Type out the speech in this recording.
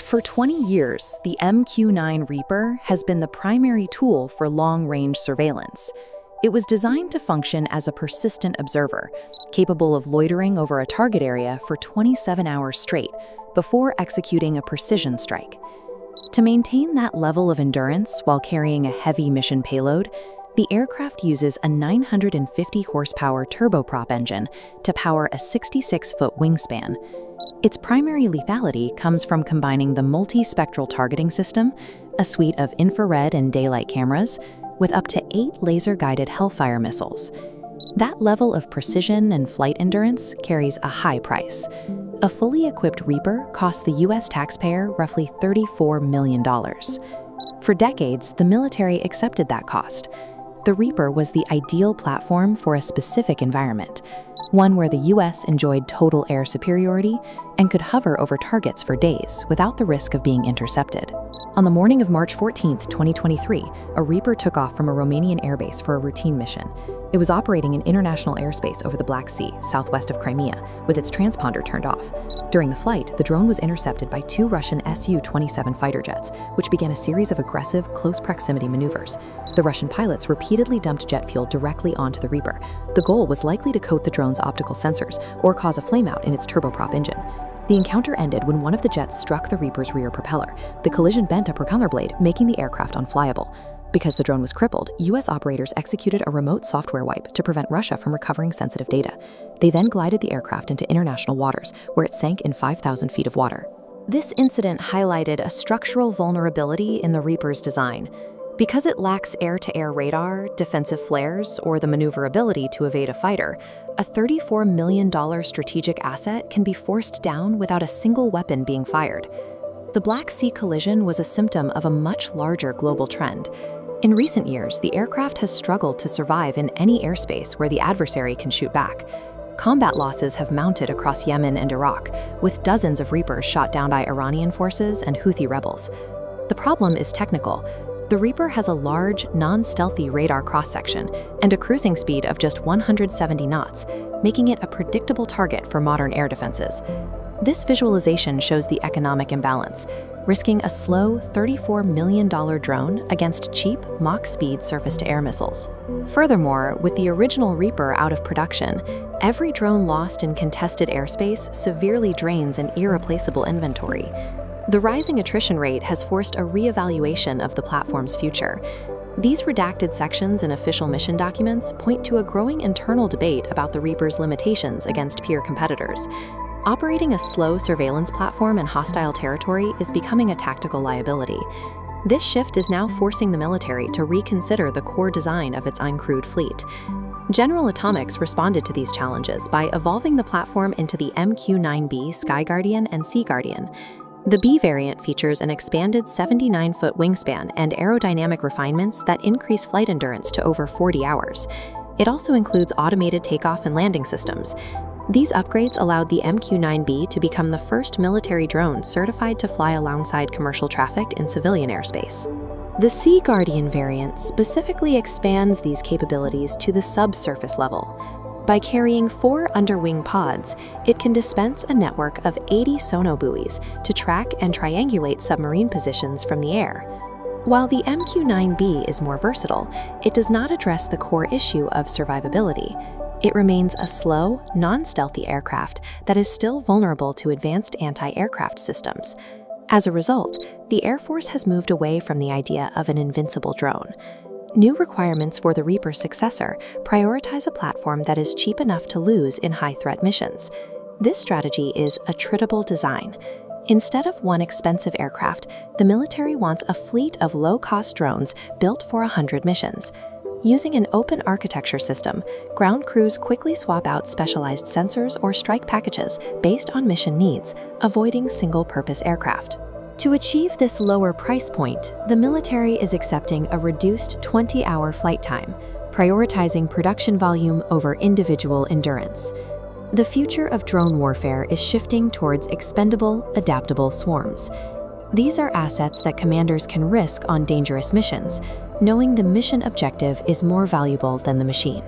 For 20 years, the MQ-9 Reaper has been the primary tool for long-range surveillance. It was designed to function as a persistent observer, capable of loitering over a target area for 27 hours straight before executing a precision strike. To maintain that level of endurance while carrying a heavy mission payload, the aircraft uses a 950 horsepower turboprop engine to power a 66-foot wingspan. Its primary lethality comes from combining the multi-spectral targeting system, a suite of infrared and daylight cameras, with up to 8 laser-guided Hellfire missiles. That level of precision and flight endurance carries a high price. A fully equipped Reaper costs the U.S. taxpayer roughly $34 million. For decades, the military accepted that cost. The Reaper was the ideal platform for a specific environment, one where the U.S. enjoyed total air superiority and could hover over targets for days without the risk of being intercepted. On the morning of March 14, 2023, a Reaper took off from a Romanian airbase for a routine mission. It was operating in international airspace over the Black Sea, southwest of Crimea, with its transponder turned off. During the flight, the drone was intercepted by 2 Russian Su-27 fighter jets, which began a series of aggressive, close proximity maneuvers. The Russian pilots repeatedly dumped jet fuel directly onto the Reaper. The goal was likely to coat the drone's optical sensors or cause a flameout in its turboprop engine. The encounter ended when one of the jets struck the Reaper's rear propeller. The collision bent a propeller blade, making the aircraft unflyable. Because the drone was crippled, U.S. operators executed a remote software wipe to prevent Russia from recovering sensitive data. They then glided the aircraft into international waters, where it sank in 5,000 feet of water. This incident highlighted a structural vulnerability in the Reaper's design. Because it lacks air-to-air radar, defensive flares, or the maneuverability to evade a fighter, a $34 million strategic asset can be forced down without a single weapon being fired. The Black Sea collision was a symptom of a much larger global trend. In recent years, the aircraft has struggled to survive in any airspace where the adversary can shoot back. Combat losses have mounted across Yemen and Iraq, with dozens of Reapers shot down by Iranian forces and Houthi rebels. The problem is technical. The Reaper has a large, non-stealthy radar cross-section and a cruising speed of just 170 knots, making it a predictable target for modern air defenses. This visualization shows the economic imbalance, risking a slow $34 million drone against cheap, Mach-speed surface-to-air missiles. Furthermore, with the original Reaper out of production, every drone lost in contested airspace severely drains an irreplaceable inventory. The rising attrition rate has forced a re-evaluation of the platform's future. These redacted sections in official mission documents point to a growing internal debate about the Reaper's limitations against peer competitors. Operating a slow surveillance platform in hostile territory is becoming a tactical liability. This shift is now forcing the military to reconsider the core design of its uncrewed fleet. General Atomics responded to these challenges by evolving the platform into the MQ-9B SkyGuardian and SeaGuardian. The B variant features an expanded 79-foot wingspan and aerodynamic refinements that increase flight endurance to over 40 hours. It also includes automated takeoff and landing systems. These upgrades allowed the MQ-9B to become the first military drone certified to fly alongside commercial traffic in civilian airspace. The SeaGuardian variant specifically expands these capabilities to the subsurface level. By carrying 4 underwing pods, it can dispense a network of 80 sonobuoys to track and triangulate submarine positions from the air. While the MQ-9B is more versatile, it does not address the core issue of survivability. It remains a slow, non-stealthy aircraft that is still vulnerable to advanced anti-aircraft systems. As a result, the Air Force has moved away from the idea of an invincible drone. New requirements for the Reaper's successor prioritize a platform that is cheap enough to lose in high-threat missions. This strategy is Attritable design. Instead of one expensive aircraft, the military wants a fleet of low-cost drones built for 100 missions. Using an open architecture system, ground crews quickly swap out specialized sensors or strike packages based on mission needs, avoiding single-purpose aircraft. To achieve this lower price point, the military is accepting a reduced 20-hour flight time, prioritizing production volume over individual endurance. The future of drone warfare is shifting towards expendable, adaptable swarms. These are assets that commanders can risk on dangerous missions, knowing the mission objective is more valuable than the machine.